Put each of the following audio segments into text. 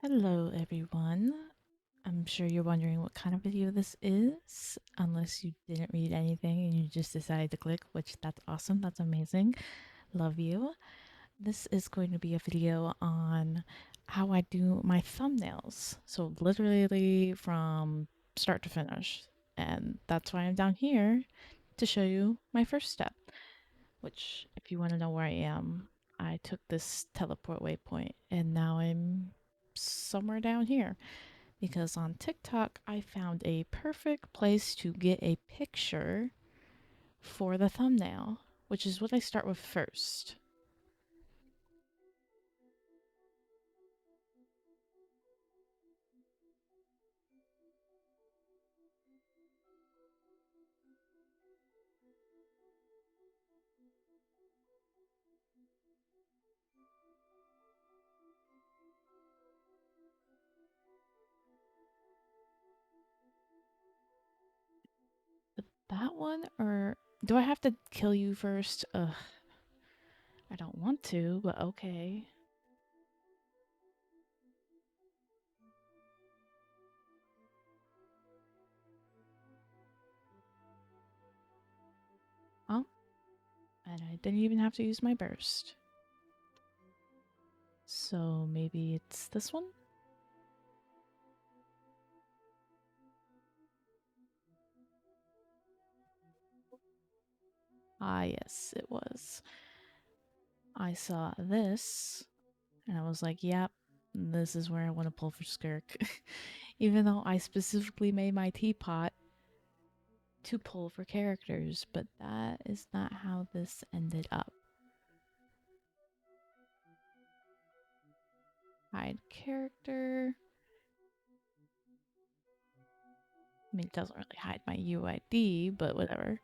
Hello everyone. I'm sure you're wondering what kind of video this is, unless you didn't read anything and you just decided to click, which that's awesome, that's amazing. Love you. This is going to be a video on how I do my thumbnails. So literally from start to finish. And that's why I'm down here to show you my first step, which if you want to know where I am, I took this teleport waypoint and now I'm somewhere down here because on TikTok I found a perfect place to get a picture for the thumbnail, which is what I start with first. But that one, or do I have to kill you first? Ugh, I don't want to, but okay. Oh, and I didn't even have to use my burst. So maybe it's this one? Ah, yes, it was. I saw this and I was like, yep, this is where I want to pull for skirk. Even though I specifically made my teapot to pull for characters, but that is not how this ended up. Hide character. I mean, it doesn't really hide my UID, but whatever.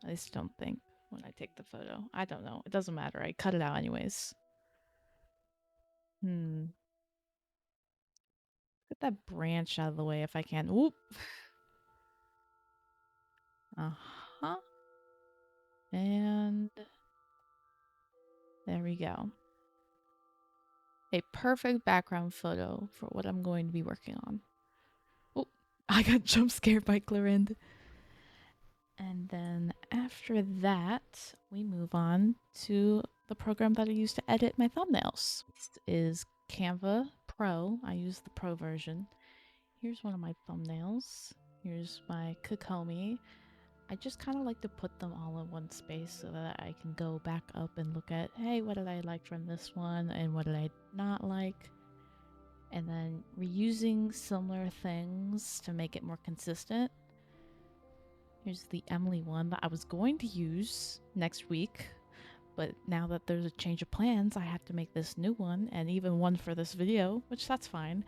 At least I don't think when I take the photo. I don't know. It doesn't matter. I cut it out anyways. Get that branch out of the way if I can. Whoop. Uh-huh. And there we go. A perfect background photo for what I'm going to be working on. Oh, I got jump scared by Clorind. And then after that, we move on to the program that I use to edit my thumbnails. This is Canva Pro. I use the Pro version. Here's one of my thumbnails. Here's my kokomi. I just kind of like to put them all in one space so that I can go back up and look at, hey, what did I like from this one and what did I not like? And then reusing similar things to make it more consistent. Here's the Emilie one that I was going to use next week, but now that there's a change of plans, I have to make this new one and even one for this video, which that's fine.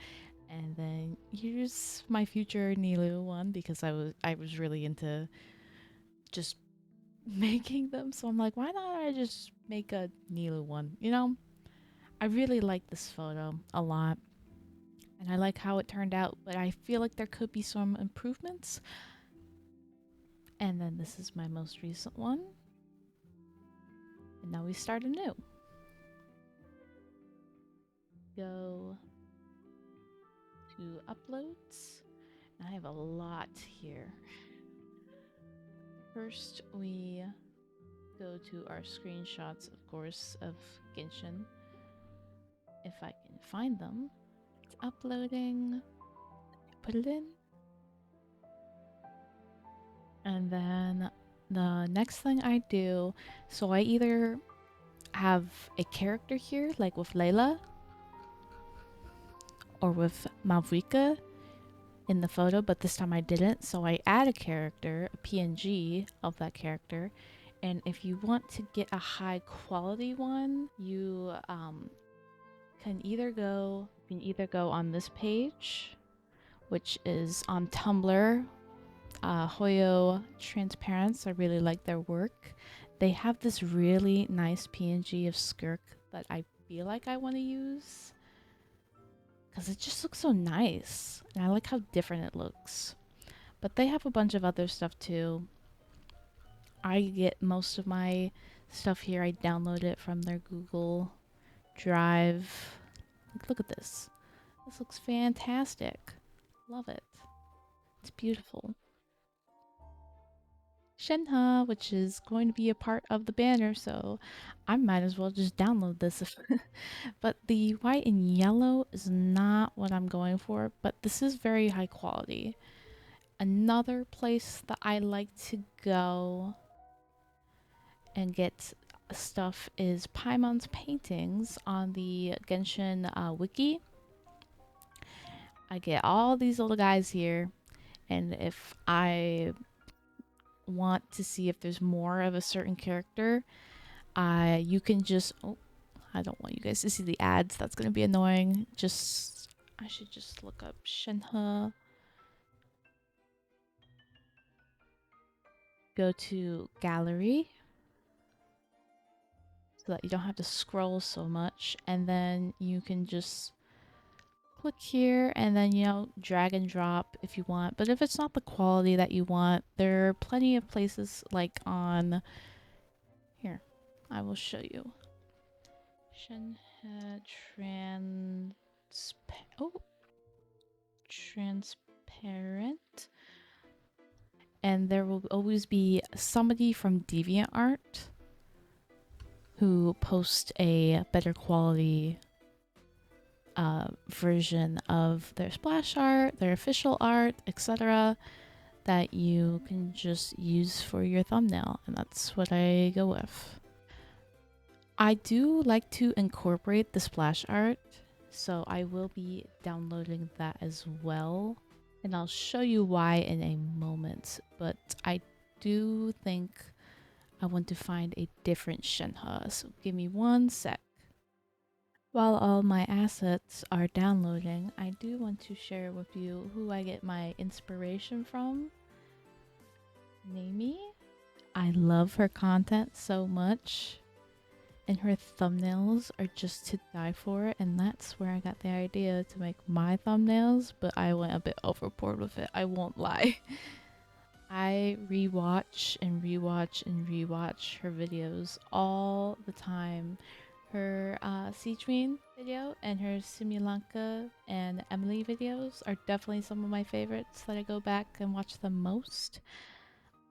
And then here's my future Nilu one because I was really into just making them, so I'm like, why not I just make a Nilu one? You know, I really like this photo a lot, and I like how it turned out, but I feel like there could be some improvements. And then this is my most recent one. And now we start anew. Go to uploads. And I have a lot here. First, we go to our screenshots, of course, of Genshin. If I can find them. It's uploading. Put it in. And then the next thing I do, so I either have a character here, like with Layla, or with Malvika in the photo, but this time I didn't. So I add a character, a PNG of that character. And if you want to get a high quality one, you can either go on this page, which is on Tumblr, Hoyo Transparents. I really like their work. They have this really nice PNG of Skirk that I feel like I want to use because it just looks so nice and I like how different it looks. But they have a bunch of other stuff too. I get most of my stuff here. I download it from their Google Drive. Like, look at this. This looks fantastic. Love it. It's beautiful. Shenhe, which is going to be a part of the banner, so I might as well just download this. But the white and yellow is not what I'm going for, but this is very high quality. Another place that I like to go and get stuff is Paimon's paintings on the Genshin wiki. I get all these little guys here, and if I want to see if there's more of a certain character, you can just, oh, I don't want you guys to see the ads. That's going to be annoying. I should just look up Shenhe. Go to gallery so that you don't have to scroll so much. And then you can just click here and then, you know, drag and drop if you want. But if it's not the quality that you want, there are plenty of places like on here. I will show you. Shenhe transparent. And there will always be somebody from DeviantArt who posts a better quality version of their splash art, their official art, etc. that you can just use for your thumbnail, and that's what I go with. I do like to incorporate the splash art, so I will be downloading that as well, and I'll show you why in a moment, but I do think I want to find a different Shenhe, so give me one sec. While all my assets are downloading, I do want to share with you who I get my inspiration from. Nami. I love her content so much, and her thumbnails are just to die for, and that's where I got the idea to make my thumbnails, but I went a bit overboard with it, I won't lie. I rewatch and rewatch and rewatch her videos all the time. Her sigewinne video and her Simulanka and Emilie videos are definitely some of my favorites that I go back and watch the most.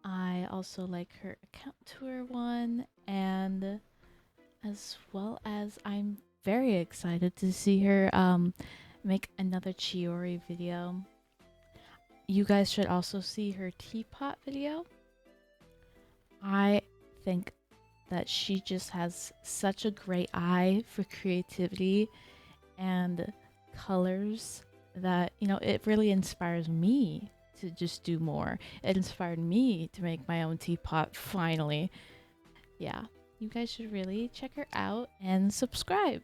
I also like her account tour one, and as well as I'm very excited to see her make another Chiori video. You guys should also see her teapot video. I think that she just has such a great eye for creativity and colors that, you know, it really inspires me to just do more. It inspired me to make my own teapot finally. Yeah, you guys should really check her out and subscribe.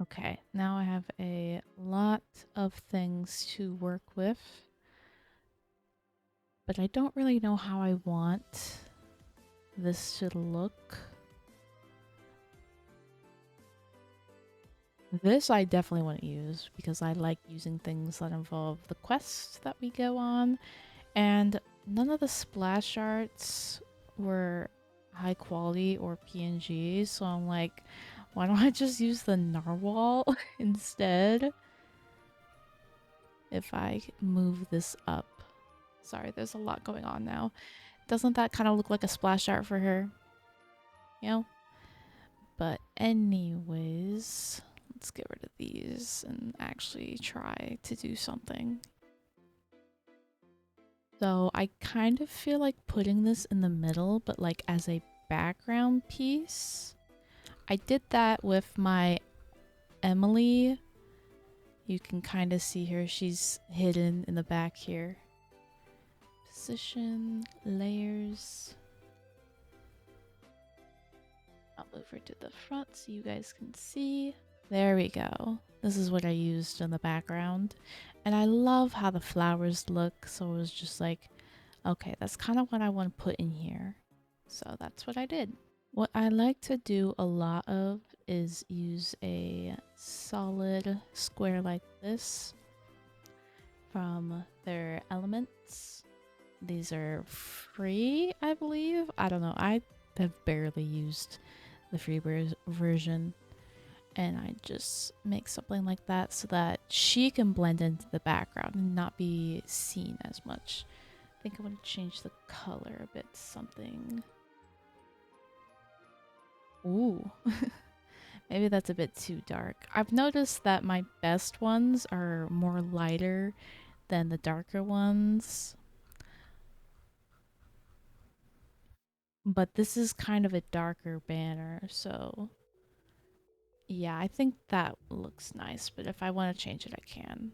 Okay, now I have a lot of things to work with, but I don't really know how I want this to look. This I definitely want to use because I like using things that involve the quests that we go on, and none of the splash arts were high quality or PNGs, so I'm like, why don't I just use the narwhal instead? If I move this up. Sorry, there's a lot going on now. Doesn't that kind of look like a splash art for her? You know? But anyways, let's get rid of these and actually try to do something. So I kind of feel like putting this in the middle, but like as a background piece. I did that with my Emilie. You can kind of see her. She's hidden in the back here. Position, layers. I'll move her to the front so you guys can see. There we go. This is what I used in the background. And I love how the flowers look. So it was just like, okay, that's kind of what I want to put in here. So that's what I did. What I like to do a lot of is use a solid square like this from their elements. These are free, I believe. I don't know. I have barely used the free version. and I just make something like that so that she can blend into the background and not be seen as much. I think I want to change the color a bit to something. Ooh. Maybe that's a bit too dark. I've noticed that my best ones are more lighter than the darker ones. But this is kind of a darker banner, so yeah, I think that looks nice, but if I want to change it, I can.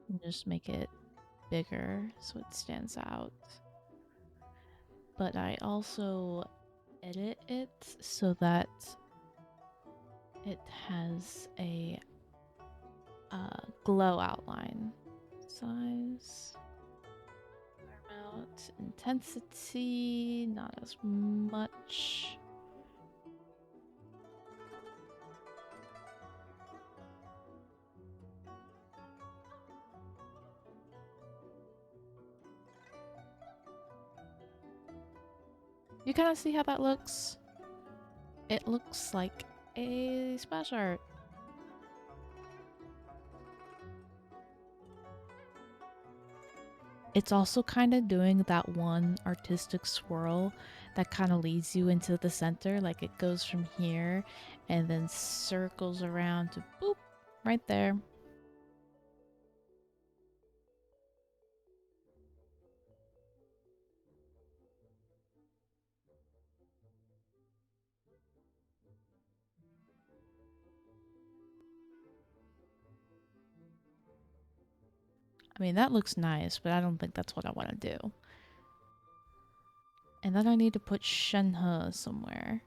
And just make it bigger so it stands out. But I also edit it so that it has a glow outline. Size, amount, intensity, not as much. You kind of see how that looks? It looks like a splash art. It's also kind of doing that one artistic swirl that kind of leads you into the center. Like it goes from here and then circles around to boop, right there. I mean, that looks nice, but I don't think that's what I want to do. And then I need to put shenhe somewhere.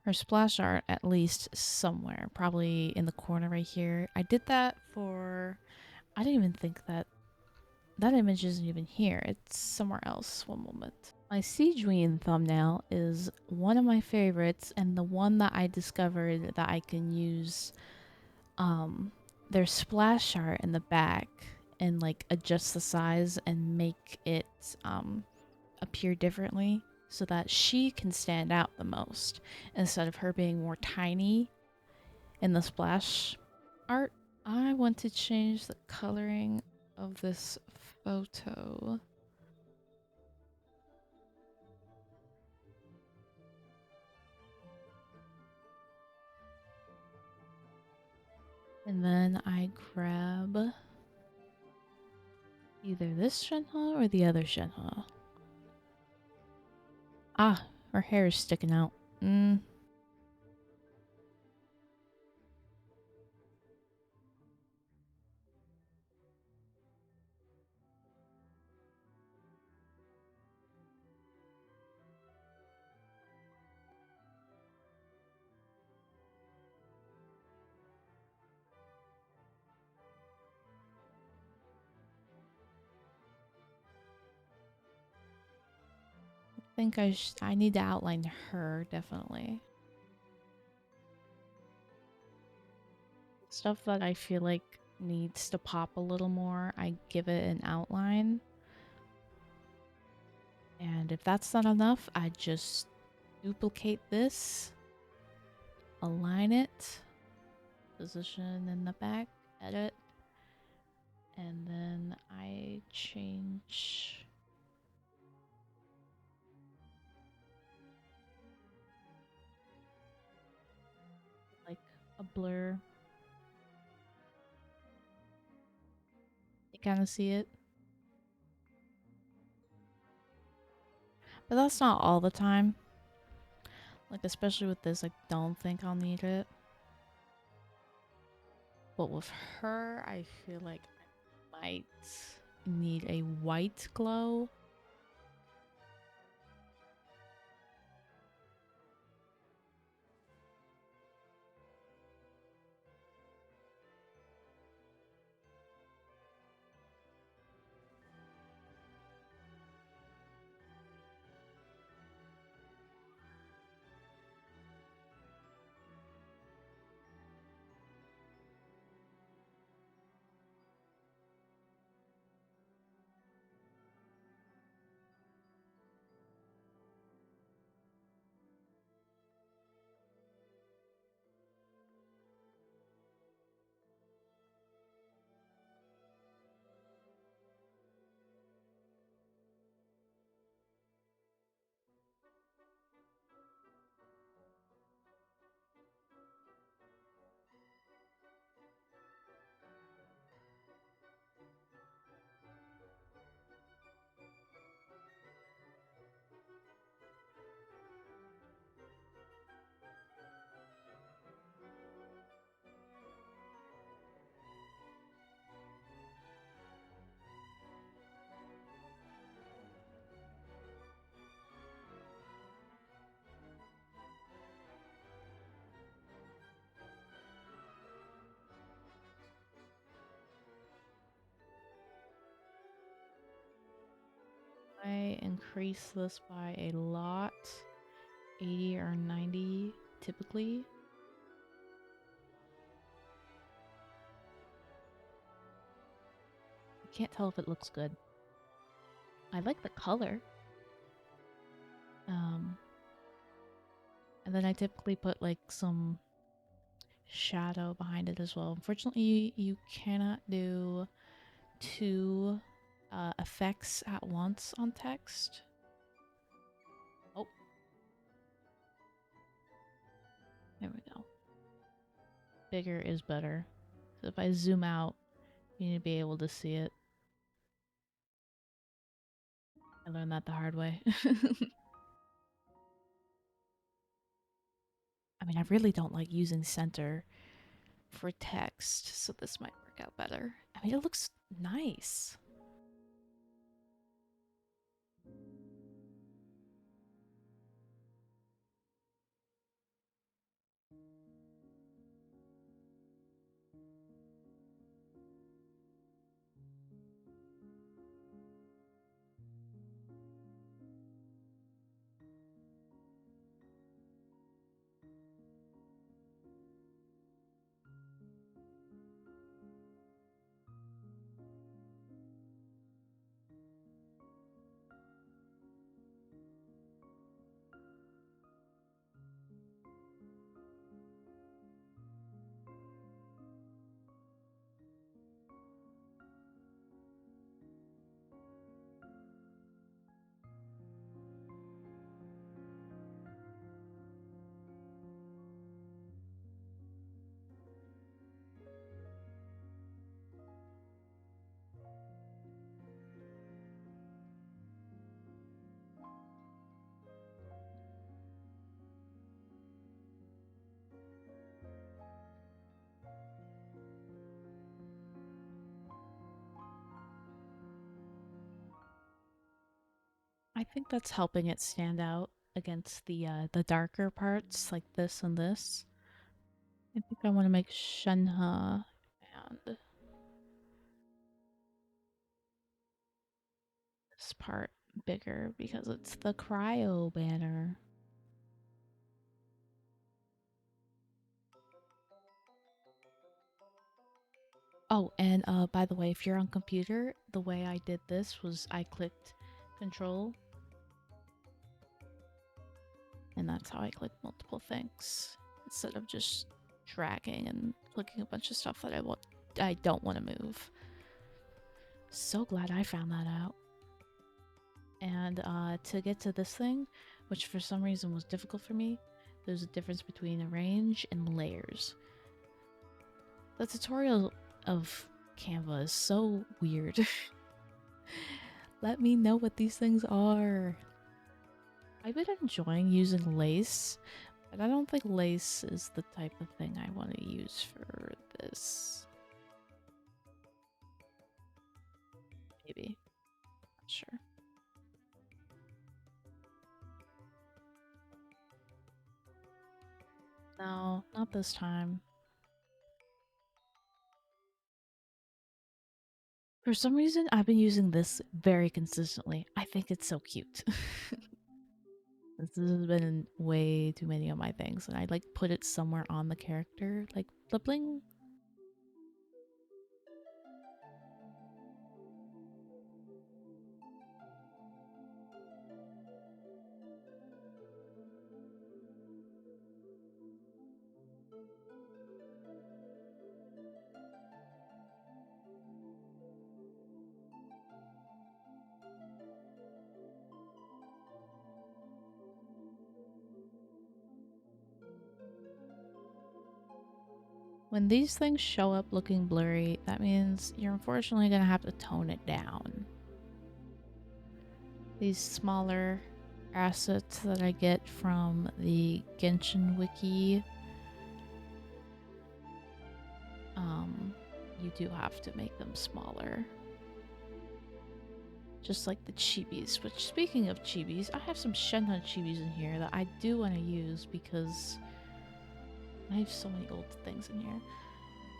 Or splash art at least somewhere. Probably in the corner right here. I did that for... I didn't even think that... That image isn't even here. It's somewhere else. One moment. My sigewinne thumbnail is one of my favorites and the one that I discovered that I can use their splash art in the back and like adjust the size and make it appear differently so that she can stand out the most instead of her being more tiny in the splash art. I want to change the coloring of this photo. And then I grab either this shenhe or the other shenhe. Ah, her hair is sticking out. I think I need to outline her, definitely. Stuff that I feel like needs to pop a little more, I give it an outline. And if that's not enough, I just duplicate this, align it, position in the back, edit, and then I change like a blur. You kind of see it. But that's not all the time. Like, especially with this, I don't think I'll need it. But with her, I feel like I might need a white glow. I increase this by a lot, 80 or 90 typically. I can't tell if it looks good. I like the color. And then I typically put like some shadow behind it as well. Unfortunately, you cannot do two effects at once on text. Oh. There we go. Bigger is better. So if I zoom out, you need to be able to see it. I learned that the hard way. I mean, I really don't like using center for text, so this might work out better. I mean, it looks nice. I think that's helping it stand out against the darker parts like this and this. I think I want to make shenhe and this part bigger because it's the cryo banner. Oh, and by the way, if you're on computer, the way I did this was I clicked control and that's how I click multiple things instead of just dragging and clicking a bunch of stuff that I don't want to move. So glad I found that out. And to get to this thing, which for some reason was difficult for me, there's a difference between arrange and layers. The tutorial of Canva is so weird. Let me know what these things are. I've been enjoying using lace, but I don't think lace is the type of thing I want to use for this. Maybe. Not sure. No, not this time. For some reason, I've been using this very consistently. I think it's so cute. This has been in way too many of my things, and I like put it somewhere on the character, like bling. When these things show up looking blurry, that means you're unfortunately gonna have to tone it down. These smaller assets that I get from the Genshin wiki, you do have to make them smaller. Just like the chibis, which speaking of chibis, I have some shenhe chibis in here that I do want to use because I have so many old things in here.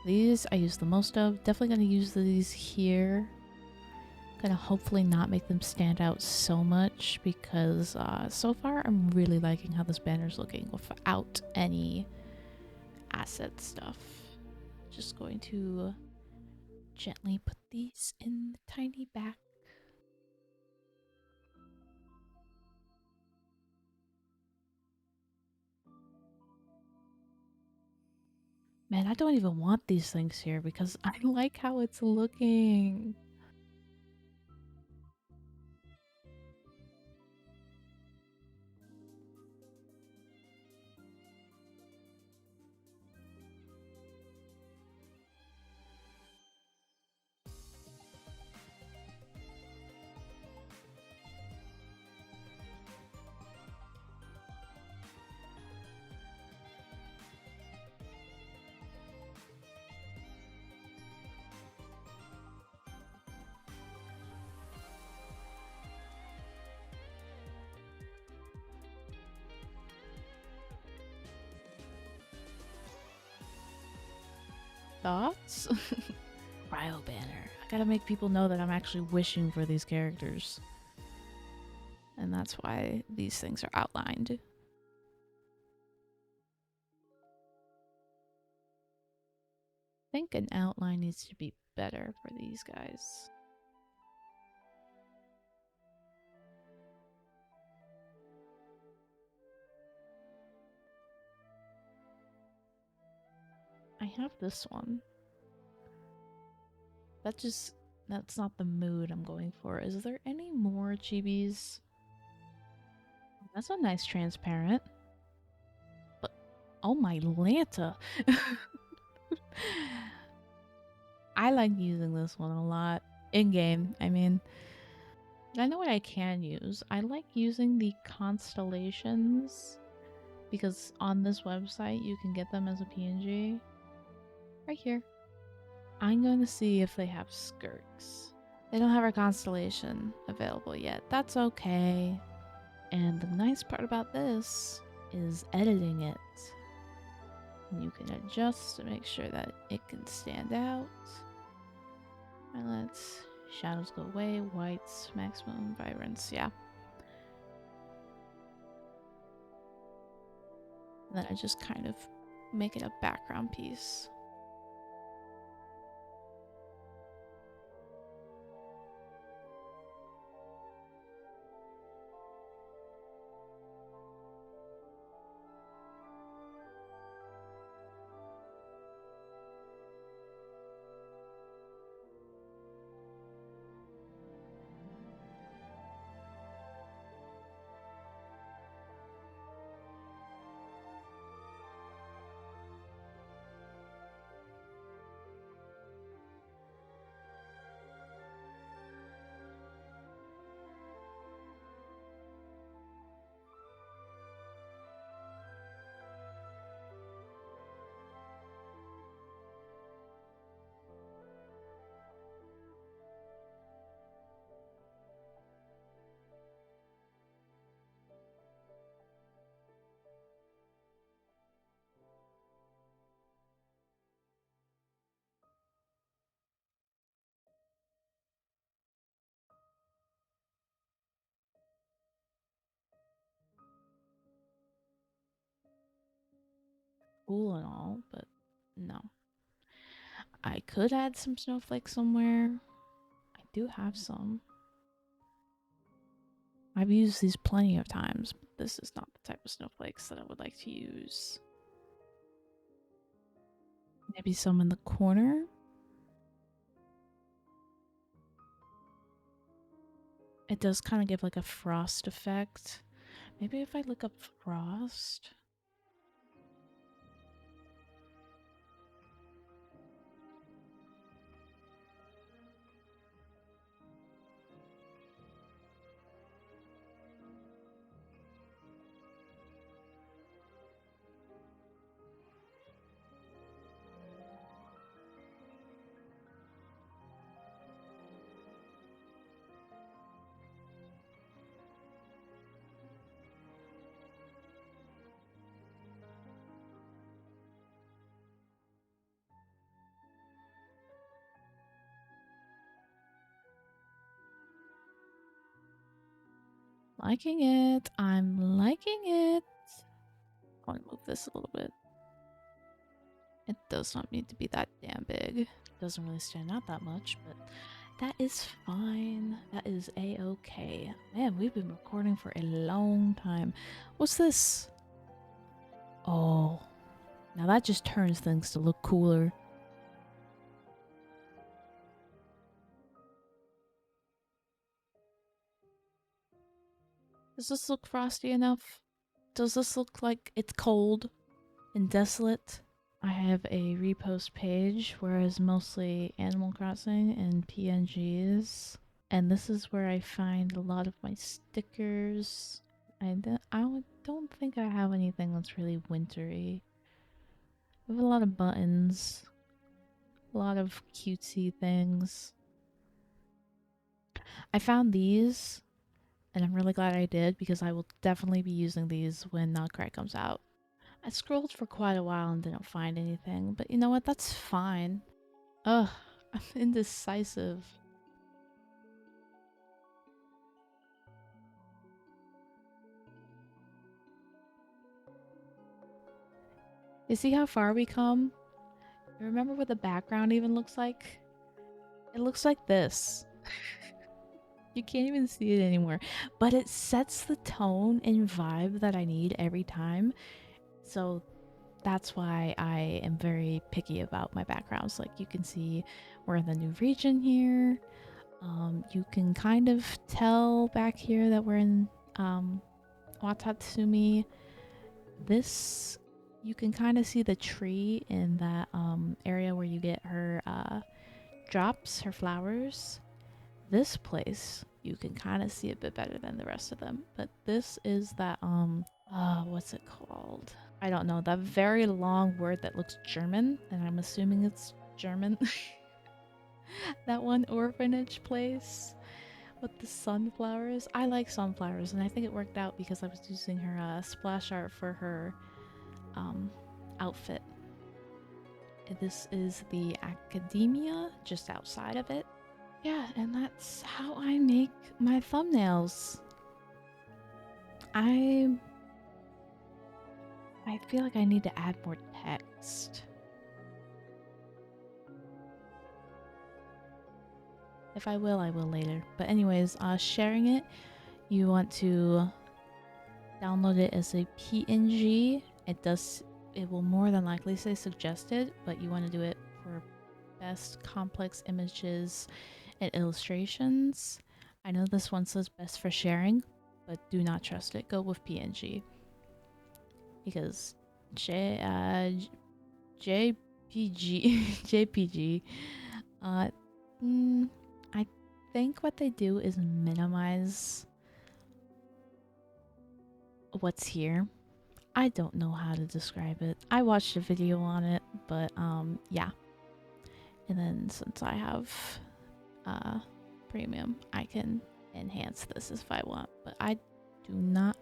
These I use the most of. Definitely going to use these here. Gonna hopefully not make them stand out so much because so far I'm really liking how this banner's looking without any asset stuff. Just going to gently put these in the tiny back. Man, I don't even want these things here because I like how it's looking. Thoughts? Cryo banner. I gotta make people know that I'm actually wishing for these characters. And that's why these things are outlined. I think an outline needs to be better for these guys. I have this one. That's not the mood I'm going for. Is there any more chibis? That's a nice transparent. But oh my Lanta. I like using this one a lot. In game, I mean. I know what I can use. I like using the constellations because on this website you can get them as a PNG. Right here. I'm going to see if they have skirks. They don't have our constellation available yet. That's okay. And the nice part about this is editing it. You can adjust to make sure that it can stand out. Highlights, shadows go away, whites, maximum vibrance, yeah. And then I just kind of make it a background piece. Cool and all, but no. I could add some snowflakes somewhere. I do have some. I've used these plenty of times, but this is not the type of snowflakes that I would like to use. Maybe some in the corner? It does kind of give like a frost effect. Maybe if I look up frost. Liking it. I'm liking it. I want to move this a little bit. It does not need to be that damn big. It doesn't really stand out that much, but that is fine. That is a-okay. Man, we've been recording for a long time. What's this? Oh, now that just turns things to look cooler. Does this look frosty enough? Does this look like it's cold and desolate? I have a repost page where it's mostly Animal Crossing and PNGs. And this is where I find a lot of my stickers. I don't think I have anything that's really wintry. I have a lot of buttons. A lot of cutesy things. I found these, and I'm really glad I did because I will definitely be using these when Cry comes out. I scrolled for quite a while and didn't find anything, but you know what? That's fine. Ugh, I'm indecisive. You see how far we come? Remember what the background even looks like? It looks like this. You can't even see it anymore, but it sets the tone and vibe that I need every time. So that's why I am very picky about my backgrounds. Like you can see we're in the new region here. You can kind of tell back here that we're in Watatsumi. This, you can kind of see the tree in that area where you get her drops, her flowers. This place, you can kind of see a bit better than the rest of them. But this is that, what's it called? I don't know. That very long word that looks German, and I'm assuming it's German. That one orphanage place with the sunflowers. I like sunflowers, and I think it worked out because I was using her splash art for her outfit. This is the academia just outside of it. Yeah, and that's how I make my thumbnails. I feel like I need to add more text. If I will later. But anyways, sharing it, you want to download it as a PNG. It will more than likely say suggested, but you want to do it for best complex images and illustrations. I know this one says best for sharing, but do not trust it. Go with PNG. Because JPG JPG I think what they do is minimize what's here. I don't know how to describe it. I watched a video on it, but yeah. And then since I have premium, I can enhance this if I want, but I do not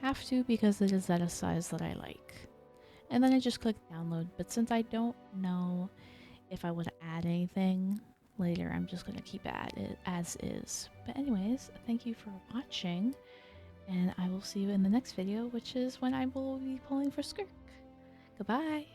have to because it is at a size that I like. And then I just click download, but since I don't know if I would add anything later, I'm just gonna keep it as is. But anyways, thank you for watching, and I will see you in the next video, which is when I will be pulling for Skirk. Goodbye!